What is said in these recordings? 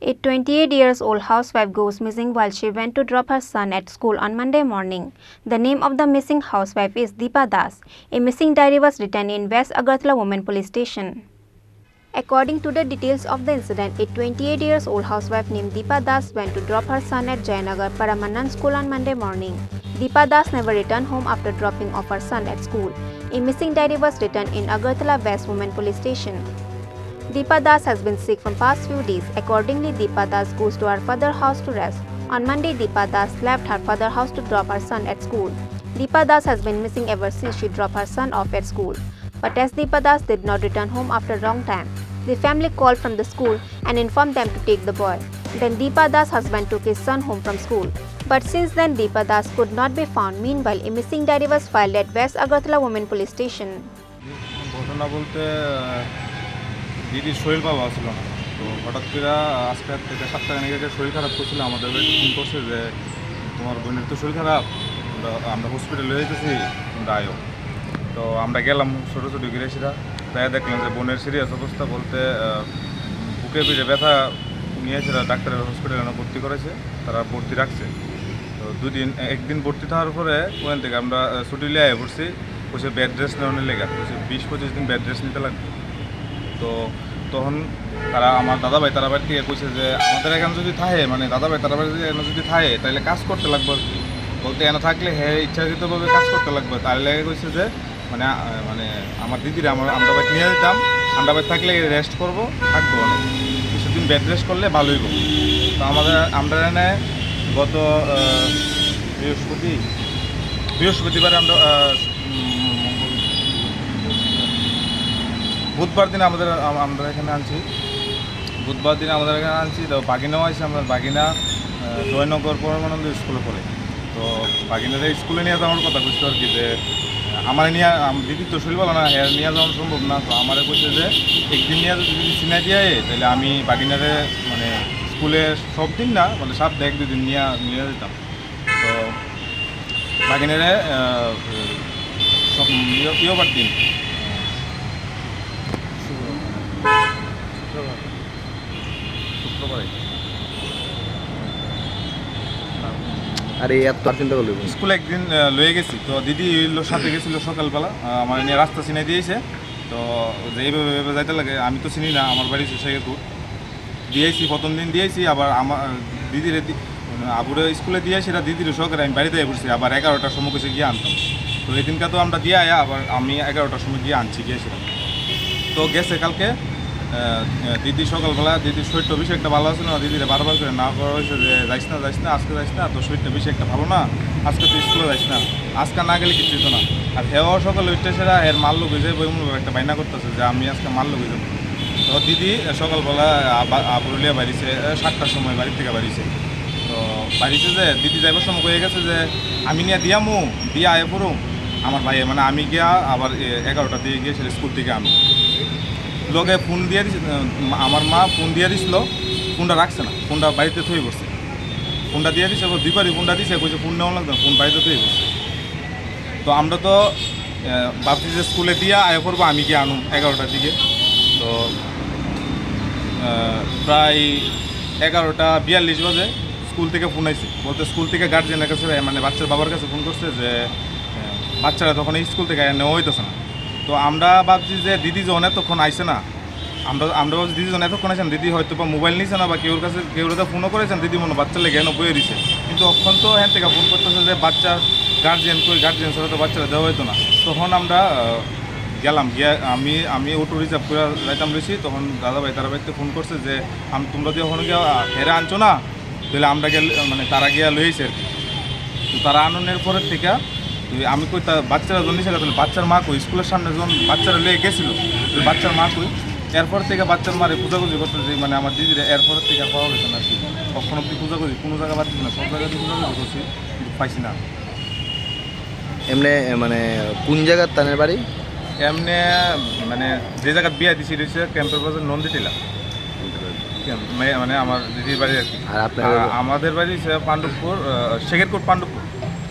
A 28-year-old housewife goes missing while she went to drop her son at school on Monday morning. The name of the missing housewife is Deepa Das. A missing diary was written in West Agartala Women Police Station. According to the details of the incident, a 28-year-old housewife named Deepa Das went to drop her son at Jayanagar Paramanan school on Monday morning. Deepa Das never returned home after dropping off her son at school. A missing diary was written in Agartala West Women Police Station. Deepa Das has been sick from past few days. Accordingly, Deepa Das goes to her father's house to rest. On Monday, Deepa Das left her father's house to drop her son at school. Deepa Das has been missing ever since she dropped her son off at school. But as Deepa Das did not return home after a long time, the family called from the school and informed them to take the boy. Then Deepa Das' husband took his son home from school. But since then, Deepa Das could not be found. Meanwhile, a missing diary was filed at West Agartala Women Police Station. দিদির শরীর ভালো ছিল না, তো হঠাৎ করে আজকে থেকে সপ্তাহখানেক আগে শরীর খারাপ করছিল। আমাদের বাড়িতে ফোন করছে যে তোমার বোনের তো শরীর খারাপ, আমরা হসপিটালে যেতেছি, তোমরা আয়ো। তো আমরা গেলাম ছোটো ছোটো গিরেছিরা, তাই দেখলাম যে বোনের সিরিয়াস অবস্থা বলতে বুকে পিঠে ব্যথা নিয়েছিল। ডাক্তারের হসপিটালে ভর্তি করেছে, তারা ভর্তি রাখছে। তো একদিন ভর্তি থাকার পরে ওখান থেকে আমরা ছুটি লিয়ে পড়ছি, বসে বেড রেস্ট নেওয়ার লেগে, বসে 20-25 দিন বেড রেস্ট নিতে লাগবে। তো তখন তারা আমার দাদাভাই তারা বাড়ি থেকে কইছে যে আমাদের এখানে যদি থাকে, মানে দাদাভাই তারা বাড়ি এখানে যদি থাকে তাহলে কাজ করতে লাগবে, বলতে এখানে থাকলে হ্যাঁ ইচ্ছাকৃতভাবে কাজ করতে লাগবে। তার লেগে কইছে যে মানে মানে আমার দিদিরা আমরা বাড়ি নিয়ে যেতাম, আমরা বাড়ি থাকলে রেস্ট করবো, থাকবো, অনেক কিছুদিন বেড রেস্ট করলে ভালোই হইব। তো আমরা এনে গত বৃহস্পতিবারে বুধবার দিন আমরা এখানে আনছি, তো বাগিনাও আছে। আমরা বাগিনা জয়নগর পরমানন্দ স্কুলে পড়ে, তো বাগিনারে স্কুলে নিয়ে যাওয়ার কথা বুঝতে আর কি, যে আমার নিয়ে দিদির তো শরীর ভালো না, হ্যাঁ নিয়ে যাওয়া সম্ভব না। তো আমার বলছে যে একদিন নিয়ে যদি চিনাই দিয়ে তাহলে আমি বাগিনারে মানে স্কুলে সব দিন না, মানে সপ্তাহে 1-2 দিন নিয়ে যেতাম। তো বাগিনারে ইয়োবার দিন আরে এত চিন্তা করলি স্কুলে একদিন লয়ে গেছি। তো দিদি সাথে গেছিলো সকালবেলা, আমার নিয়ে রাস্তা চিনে দিয়েছে। তো যে এইভাবে যাইতে লাগে, আমি তো চিনি না, আমার বাড়ি শেখেপুর দিয়েছি, প্রথম দিন দিয়েছি। আবার আমার দিদির আবুরে স্কুলে দিয়েছি, এটা দিদির সহকারে আমি বাড়িতে পড়ছি। আবার 11টার সময় কিছু গিয়ে আনতাম। তো এই দিনটা তো আমরা দিয়ে আবার আমি 11টার সময় গিয়ে গিয়েছিলাম। তো গেছে কালকে দিদি সকালবেলা, দিদির শরীরটা বেশি একটা ভালো আছে না, দিদিরা বারবার করে না করা হয়েছে যে যাইস না আজকে যাইস না, তো শরীরটা বেশি একটা ভালো না, আজকে তো স্কুলে যাইস না, আজকে না গেলে কিছু হতো না। আর হেও সকালে উঠতে সেরা এর মাল্য গেছে, বই একটা বাইনা করতেছে যে আমি আজকে মাল্য গেছে। তো দিদি সকালবেলা পুরুলিয়া বাড়িছে 7টার সময় বাড়ির থেকে বাড়িছে। তো বাড়িছে যে দিদি যাইবার সময় হয়ে গেছে যে আমি নিয়ে দিয়ে আয় পড়ুম আমার ভাই, মানে আমি গিয়া আবার 11টা দিয়ে গিয়েছিল স্কুল থেকে আমি লোকে ফোন দিয়ে দিস, আমার মা ফোন দিয়ে দিছিল, ফোনটা রাখছে না, ফোনটা বাড়িতে থই পড়ছে। ফোনটা দিয়ে দিছে, দুইবারই ফোনটা দিছে, কইছে ফোন নেওয়া লাগতো, ফোন বাড়িতে থই পড়ছে। তো আমরা তো ভাবছি যে স্কুলে দিয়ে আয় করবো, আমি গিয়ে আনুম 11টার দিকে। তো প্রায় 11:42 বাজে স্কুল থেকে ফোন আইছে, বলতে স্কুল থেকে গার্জেনের কাছে, মানে বাচ্চার বাবার কাছে ফোন করছে যে বাচ্চারা তখন স্কুল থেকে নেওয়া হইতেছে না। তো আমরা ভাবছি যে দিদি যখন এতক্ষণ আইসে না, আমরা ভাবছি দিদি যখন এতক্ষণ আইসেন, দিদি হয়তো বা মোবাইল নিয়েছে না, বা কেউ ফোনও করেছেন, দিদি মনে বাচ্চা লেগে বয়ে দিছে। কিন্তু তখন তো হ্যাঁ থেকে ফোন করতেছে যে বাচ্চার গার্জিয়ান ছাড়া তো বাচ্চারা দেওয়া হইতো না। তখন আমরা গেলাম, গিয়ে আমি অটো রিজার্ভ করে যাইতাম রয়েছি। তখন দাদাভাই তারা বাড়িতে ফোন করছে যে তোমরা দিয়ে ওখানে গিয়ে হেরে আনছো না, তাহলে আমরা গিয়ে মানে তারা গিয়া লইছে আর কি। তো তারা আননের পরের থেকে আমি কই বাচ্চারা যখন নিচে গেছিল, বাচ্চার মা কই স্কুলের সামনে যখন বাচ্চারা লেগে গেছিল, বাচ্চার মা কই, এরপর থেকে বাচ্চার মারে পূজাগুজি করতেছি, মানে আমার দিদিরা এরপর থেকে পাওয়া গেছে না। কি কখন অব্দি পূজাগুজি কোনো জায়গায় পাচ্ছি না, সব জায়গাতে পূজাগুজি করছি, কিন্তু পাইছি না। এমনি মানে কোন জায়গার তানের বাড়ি? এমনি মানে যে জায়গায় বিয়া দিছি রয়েছে ক্যাম্পের বাজার নন্দীটিলা, মানে আমার দিদির বাড়ি আর কি। আর আপনার? আমাদের বাড়ি পাণ্ডবপুর, শেখেরপুর পাণ্ডবপুর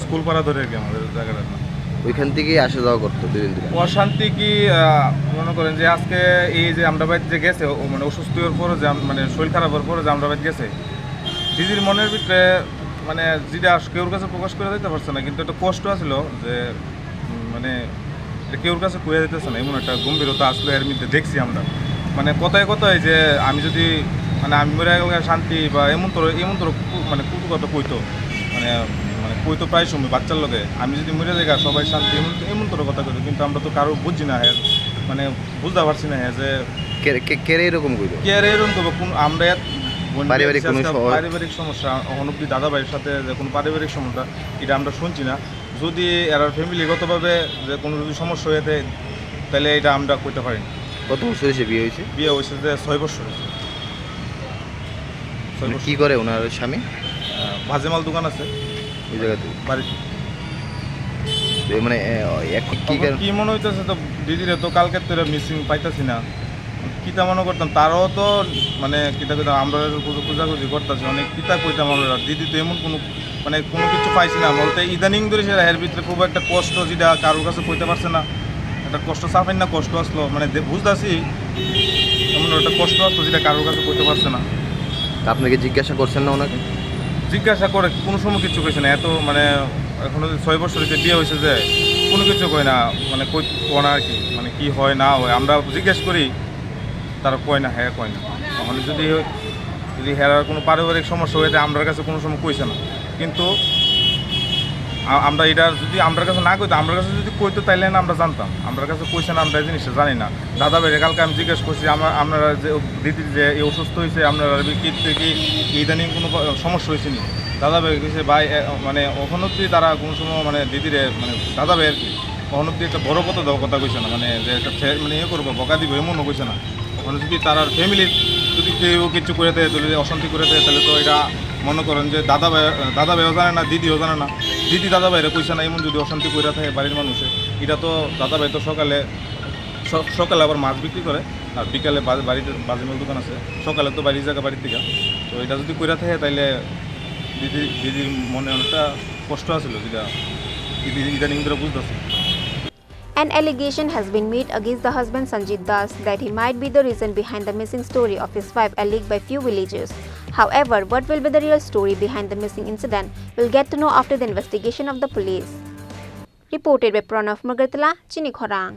স্কুল পাড়া ধরে আর কি আমাদের জায়গাটার নাম। ওইখান থেকেই আসা যাওয়া করতো দুদিন ধরে। অশান্তি কি মনে করেন যে আজকে এই যে আমরা বাড়িতে যে গেছে মানে অসুস্থ হওয়ার পরে যে মানে শরীর খারাপ হওয়ার পরে যে আমরা বাড়িতে গেছে দিদির মনের ভিতরে মানে যেটা কেউর কাছে প্রকাশ করে দিতে পারছে না, কিন্তু একটা কষ্ট আছিল যে মানে কেউর কাছে কয়ে দিতেছে না, এমন একটা গম্ভীরতা আসলো এর মধ্যে দেখছি আমরা। মানে কথায় কথায় যে আমি যদি মানে আমি মরে গেলে শান্তি বা এমন তোর মানে কুটু কথা কইতো, মানে মানে কইতো প্রায় সময় বাচ্চার লোকে আমি যদি মরে যাই সবাই শান্তি এমন তোর কথা কইতো, কিন্তু আমরা তো কারো বুঝছি না হ্যাঁ, মানে বুঝতে পারছি না হ্যাঁ যে কে এরকম কইতো, কে এরকম করবো কোন আমরা পারিবারিক সমস্যা অনব্দি দাদা ভাইয়ের সাথে যে কোনো পারিবারিক সমস্যা এটা আমরা শুনছি না। যদি এরা ফ্যামিলিগতভাবে যে কোনো যদি সমস্যা হয়ে থাকে তাহলে এটা আমরা কইতে পারি না। কত বছর হয়েছে বিয়ে হয়েছে? বিয়ে হয়েছে যে 6 বছর হয়েছে। কি করে ওনার স্বামী? ভাজেমাল দোকান আছে ওই জায়গাতে বাড়িতে। মানে কি মনে হইতেছে তো দিদিরে তো কালকে তো মিসিং পাইতেছি না, কিতা মনে করতাম তারাও তো মানে কিতা কইতাম আমরা খোঁজাখুঁজি করতেছি অনেক কিতা কইতাম আমরা দিদি তো এমন কোনো মানে কোনো কিছু পাইছি না বলতে ইদানিং ধরে সে এর ভিতরে খুব একটা কষ্ট যেটা কারোর কাছে কইতে পারছে না, একটা কষ্ট চাপেন না কষ্ট আসলো মানে বুঝতেছি এমন একটা কষ্ট আসলো যেটা কারোর কাছে কইতে পারছে না। আপনাকে জিজ্ঞাসা করছেন না ওনাকে? জিজ্ঞাসা করে কোনো সময় কিছু কইছে না, এত মানে এখনো 6 বছর হয়েছে বিয়ে হয়েছে যে কোনো কিছু কয় না, মানে কই না আর কি, মানে কি হয় না হয় আমরা জিজ্ঞেস করি তারা কয় না, হ্যাঁ কয় না। তাহলে যদি হেরার কোনো পারিবারিক সমস্যা হয়ে যায় আমার কাছে কোনো সময় কইছে না, কিন্তু আমরা এটা যদি আমার কাছে না কইতো আমার কাছে যদি কইতো তাইলে না আমরা জানতাম, আমার কাছে কইছে না আমরা এই জিনিসটা জানি না। দাদা ভাইরে কালকে আমি জিজ্ঞেস করছি আপনারা যে দিদির যে এই অসুস্থ হয়েছে আপনারা কি ইদানিং কোনো সমস্যা হয়েছে নি? দাদা ভাই কইছে ভাই মানে ওখানে অব্দি তারা কোনো সময় মানে দিদিরে মানে দাদা ভাই আর কি ওখানে অব্দি একটা বড় কথা কইছে না, মানে যে একটা মানে ইয়ে করবো বকা দিব এমনও কইছে না। ওখানে যদি তার ফ্যামিলির যদি কেউ কিছু করে দেয় তাহলে অশান্তি করে দেয় তাহলে তো এটা মনে করেন যে দাদা ভাইও জানে না দিদিও জানে না, দিদি দাদা ভাইরে কইছে না, এমন যদি অশান্তি করে থাকে বাড়ির মানুষে এটা তো দাদা ভাই তো সকালে আবার মাছ বিক্রি করে আর বিকালে বাড়িতে বাজিমাল দোকান আছে, সকালে তো বাড়ির জায়গা বাড়ির থেকে, তো এটা যদি করে থাকে তাইলে দিদির মনে অনেকটা কষ্ট আছিল যেটা ইদানিং ধরে বুঝতেছে। An allegation has been made against the husband Sanjit Das that he might be the reason behind the missing story of his wife alleged by few villagers. However, what will be the real story behind the missing incident we'll get to know after the investigation of the police. Reported by Pranav Margatala, Chini, Khorang.